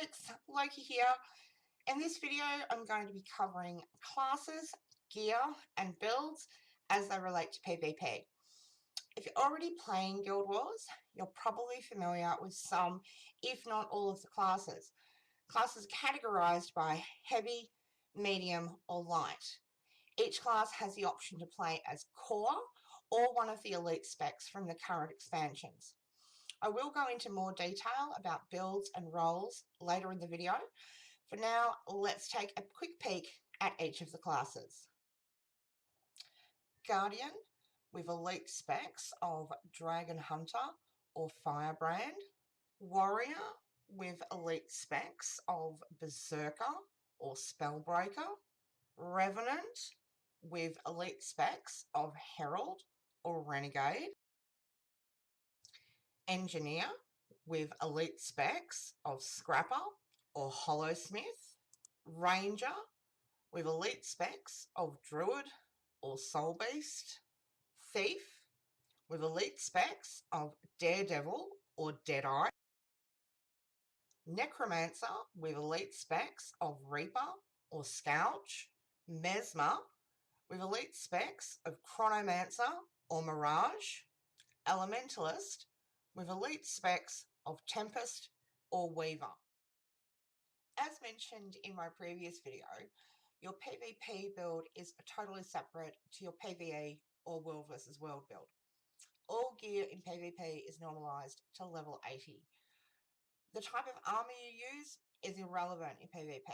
folks, Loki here. In this video I'm going to be covering classes, gear and builds as they relate to PvP. If you're already playing Guild Wars, you're probably familiar with some, if not all of the classes. Classes are categorized by heavy, medium or light. Each class has the option to play as core or one of the elite specs from the current expansions. I will go into more detail about builds and roles later in the video. For now, let's take a quick peek at each of the classes. Guardian with elite specs of Dragon Hunter or Firebrand. Warrior with elite specs of Berserker or Spellbreaker. Revenant with elite specs of Herald or Renegade. Engineer with elite specs of Scrapper or Hollowsmith. Ranger with elite specs of Druid or Soul Beast. Thief with elite specs of Daredevil or Deadeye. Necromancer with elite specs of Reaper or Scourge. Mesmer with elite specs of Chronomancer or Mirage. Elementalist with elite specs of Tempest or Weaver. As mentioned in my previous video, your PvP build is totally separate to your PvE or World vs World build. All gear in PvP is normalized to level 80. The type of armor you use is irrelevant in PvP.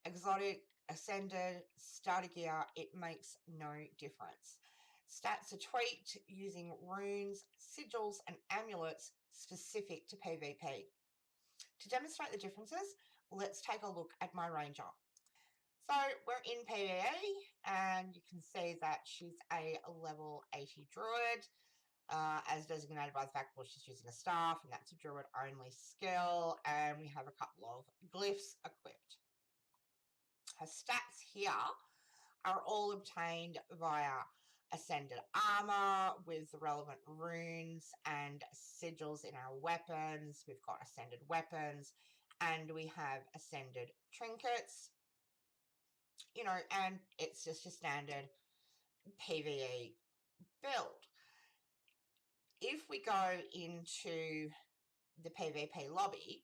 Exotic, ascended, starter gear, it makes no difference. Stats are tweaked using runes, sigils and amulets specific to PvP. To demonstrate the differences, let's take a look at my ranger. So we're in PvE and you can see that she's a level 80 druid, as designated by the fact that she's using a staff, and that's a druid only skill, and we have a couple of glyphs equipped. Her stats here are all obtained via ascended armor with the relevant runes and sigils in our weapons. We've got ascended weapons and we have ascended trinkets, and it's just your standard PvE build. If we go into the PvP lobby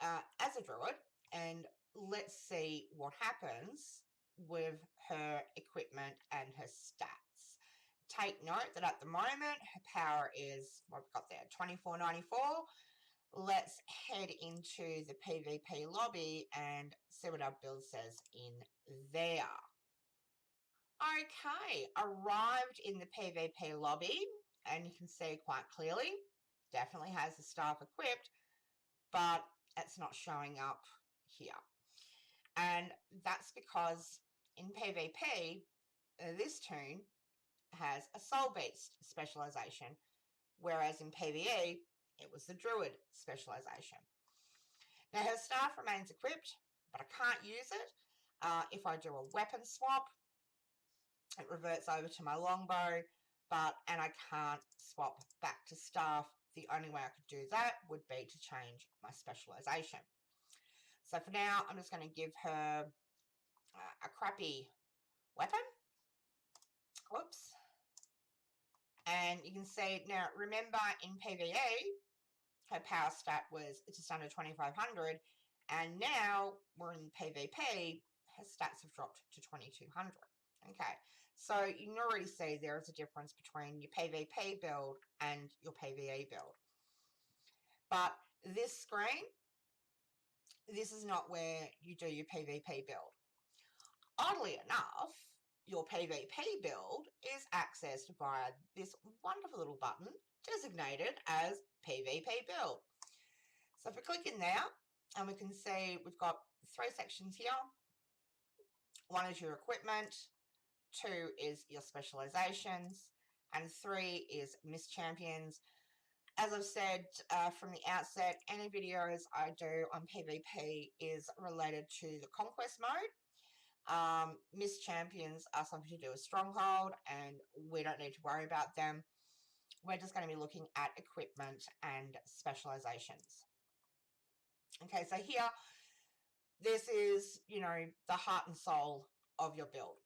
as a druid, and let's see what happens with her equipment and her stats. Take note that at the moment her power is, what we've got there, 2494. Let's head into the PvP lobby and see what our build says in there. Okay, arrived in the PvP lobby, and you can see quite clearly, definitely has the staff equipped, but it's not showing up here. And that's because in PvP, this toon has a Soul Beast specialization, whereas in PvE, it was the Druid specialization. Now her staff remains equipped, but I can't use it. If I do a weapon swap, it reverts over to my longbow, and I can't swap back to staff. The only way I could do that would be to change my specialization. So for now, I'm just going to give her a crappy weapon. Whoops. And you can see, now remember in PvE, her power stat was just under 2500, and now we're in PvP, her stats have dropped to 2200. Okay, so you can already see there is a difference between your PvP build and your PvE build. But this screen, this is not where you do your PvP build. Oddly enough, your PvP build is accessed via this wonderful little button designated as PvP build. So if we click in there, and we can see we've got 3 sections here. 1 is your equipment, 2 is your specializations, and 3 is Miss Champions. As I've said from the outset, any videos I do on PvP is related to the Conquest mode. Miss Champions are something to do with Stronghold, and we don't need to worry about them. We're just going to be looking at equipment and specializations. Okay, so here, this is, you know, the heart and soul of your build.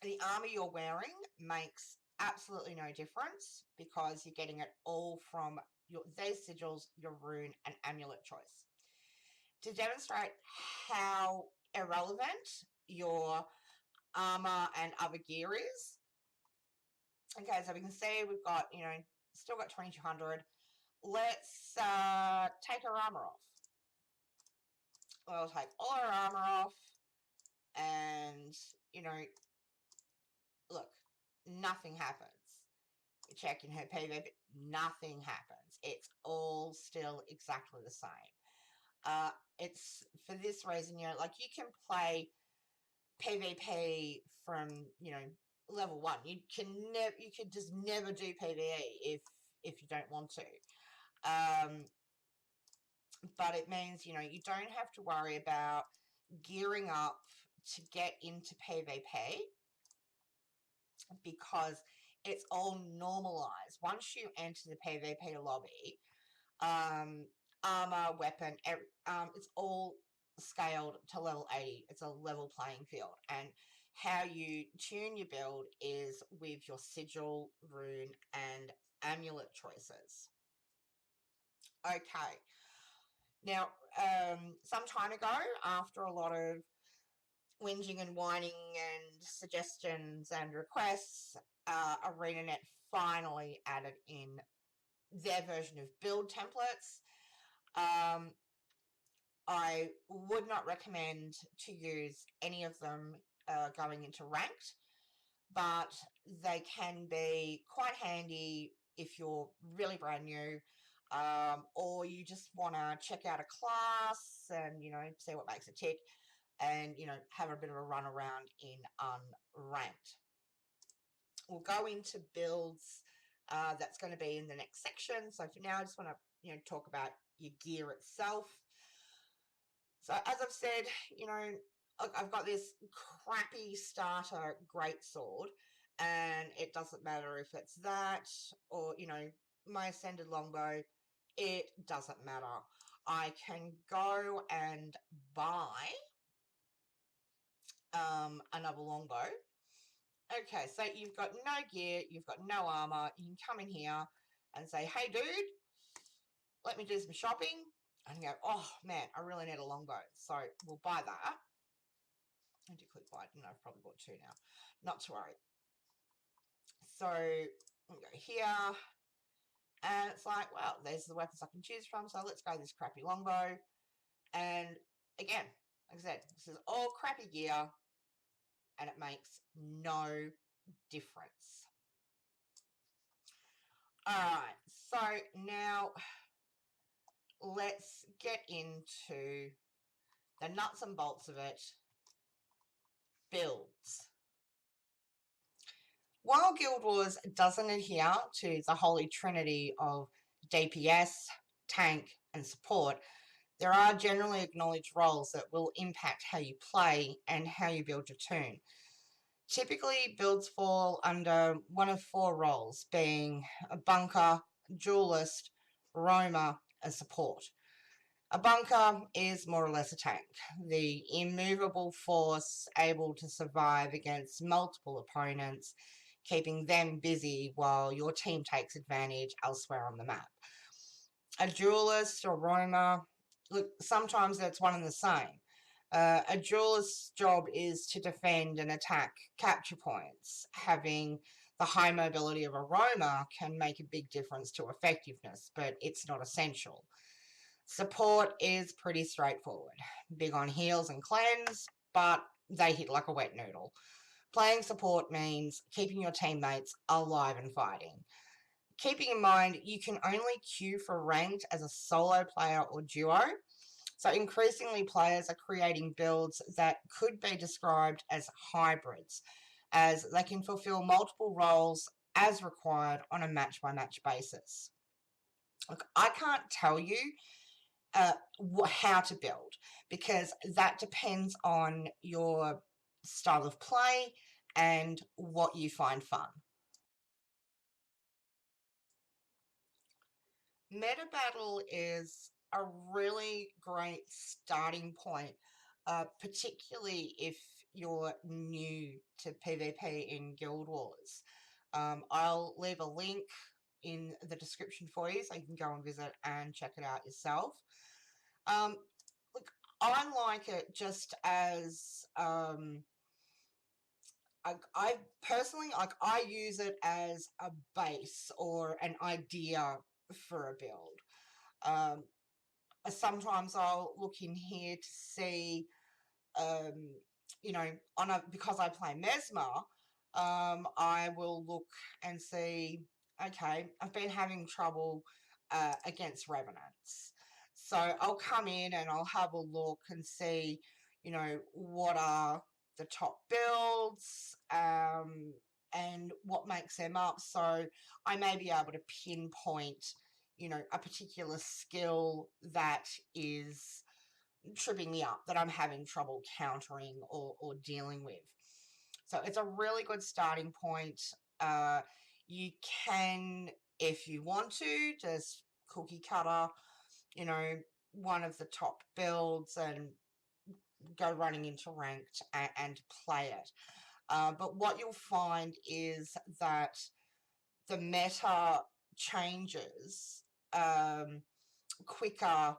The armor you're wearing makes absolutely no difference because you're getting it all from these sigils, your rune, and amulet choice. To demonstrate how irrelevant your armor and other gear is, okay, so we can see we've got, you know, still got 2200. Let's take our armor off. We'll take all our armor off, and, you know, look, nothing happens. You check in her PvP, nothing happens. It's all still exactly the same. It's for this reason, you know, like you can play PvP from, you know, level 1. You could just never do PvE if you don't want to. But it means, you know, you don't have to worry about gearing up to get into PvP because it's all normalized. Once you enter the PvP lobby, armor, weapon, it's all scaled to level 80. It's a level playing field. And how you tune your build is with your sigil, rune, and amulet choices. Okay. Now, some time ago, after a lot of whinging and whining and suggestions and requests, ArenaNet finally added in their version of build templates. I would not recommend to use any of them going into ranked, but they can be quite handy if you're really brand new, or you just want to check out a class and, you know, see what makes it tick, and, you know, have a bit of a run around in unranked. We'll go into builds. That's going to be in the next section. So for now, I just want to, you know, talk about your gear itself. So as I've said, you know, I've got this crappy starter greatsword, and it doesn't matter if it's that or, you know, my ascended longbow. It doesn't matter. I can go and buy another longbow. Okay, so you've got no gear, you've got no armor. You can come in here and say, hey, dude, let me do some shopping. And go, oh, man, I really need a longbow. So we'll buy that. I did click buy, didn't I? I've probably bought 2 now. Not to worry. So we'll go here. And it's like, well, there's the weapons I can choose from. So let's go this crappy longbow. And again, like I said, this is all crappy gear. And it makes no difference. Alright, so now let's get into the nuts and bolts of it. Builds. While Guild Wars doesn't adhere to the holy trinity of DPS, tank, and support, there are generally acknowledged roles that will impact how you play and how you build your toon. Typically, builds fall under one of 4 roles, being a bunker, duelist, roamer, and support. A bunker is more or less a tank, the immovable force able to survive against multiple opponents, keeping them busy while your team takes advantage elsewhere on the map. A duelist or roamer, look, sometimes that's one and the same. A duelist's job is to defend and attack capture points. Having the high mobility of a roamer can make a big difference to effectiveness, but it's not essential. Support is pretty straightforward. Big on heals and cleanse, but they hit like a wet noodle. Playing support means keeping your teammates alive and fighting. Keeping in mind, you can only queue for ranked as a solo player or duo, so increasingly players are creating builds that could be described as hybrids, as they can fulfill multiple roles as required on a match-by-match basis. Look, I can't tell you how to build because that depends on your style of play and what you find fun. Meta battle is a really great starting point, particularly if you're new to PvP in Guild Wars. I'll leave a link in the description for you so you can go and visit and check it out yourself. Look, I like it just as I personally, like, I use it as a base or an idea for a build. Um, Sometimes I'll look in here to see, um, because I play Mesmer, I will look and see, okay, I've been having trouble against Revenants. So I'll come in and I'll have a look and see, what are the top builds, and what makes them up. So I may be able to pinpoint, a particular skill that is tripping me up, that I'm having trouble countering or dealing with. So it's a really good starting point. You can, if you want to, just cookie cutter, one of the top builds and go running into ranked and play it. But what you'll find is that the meta changes quicker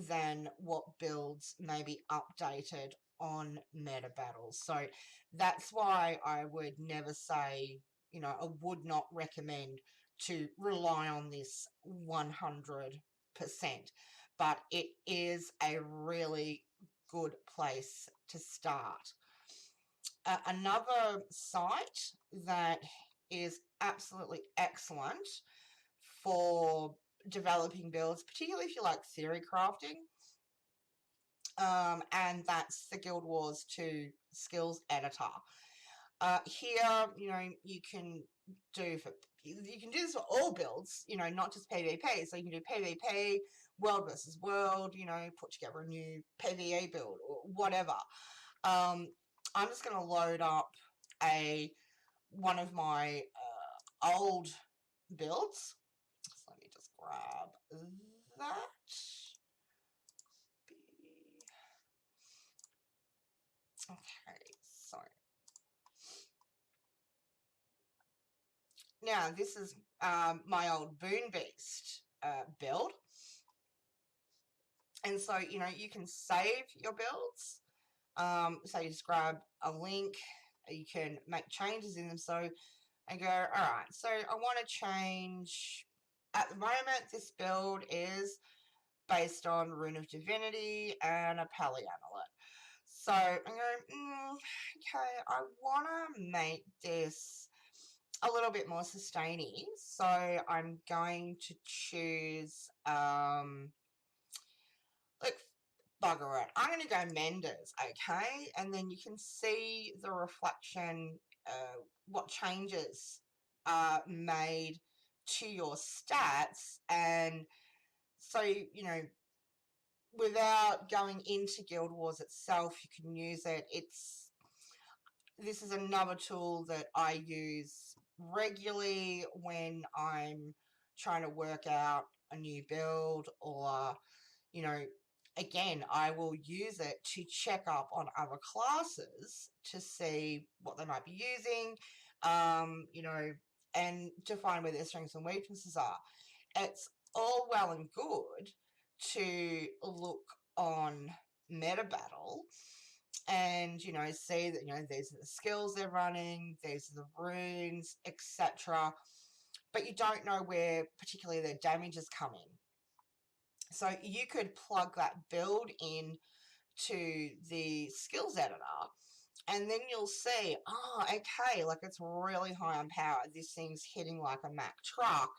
than what builds may be updated on meta battles. So that's why I would never say, I would not recommend to rely on this 100%, but it is a really good place to start. Another site that is absolutely excellent for developing builds, particularly if you like theory crafting, and that's the Guild Wars 2 skills editor. Here, you can do this for all builds, not just PvP. So you can do PvP, world versus world, put together a new PvE build or whatever. I'm just going to load up one of my old builds. So let me just grab that. Okay, so now this is my old Boon Beast build. And so, you can save your builds. So you just grab a link, you can make changes in them. So and go, all right, so I want to change, at the moment, this build is based on Rune of Divinity and a Pally Amulet. So I'm going, okay, I want to make this a little bit more sustaining. So I'm going to choose, like, bugger it. I'm going to go Menders, okay? And then you can see the reflection, what changes are made to your stats. And so, without going into Guild Wars itself, you can use it. This is another tool that I use regularly when I'm trying to work out a new build, or, again, I will use it to check up on other classes to see what they might be using, and to find where their strengths and weaknesses are. It's all well and good to look on meta battle and, see that, these are the skills they're running, these are the runes, etc. But you don't know where particularly their damage is coming. So you could plug that build in to the skills editor, and then you'll see, okay, like, it's really high on power. This thing's hitting like a Mack truck.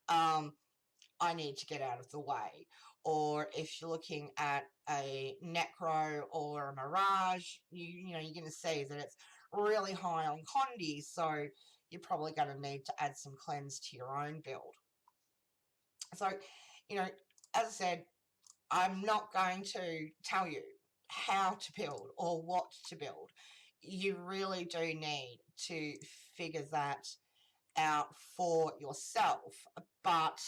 I need to get out of the way. Or if you're looking at a Necro or a Mirage, you're going to see that it's really high on Condi, so you're probably going to need to add some cleanse to your own build. So, as I said, I'm not going to tell you how to build or what to build. You really do need to figure that out for yourself. But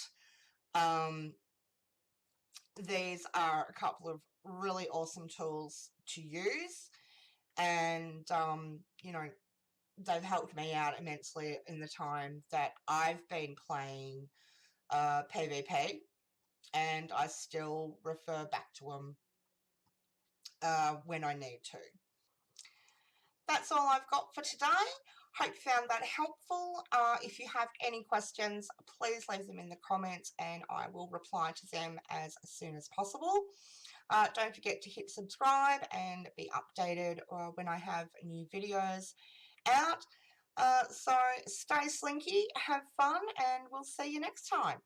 these are a couple of really awesome tools to use, and you know, they've helped me out immensely in the time that I've been playing PvP, and I still refer back to them when I need to. That's all I've got for today. Hope you found that helpful. If you have any questions, please leave them in the comments and I will reply to them as soon as possible. Don't forget to hit subscribe and be updated when I have new videos out. So stay slinky, have fun, and we'll see you next time.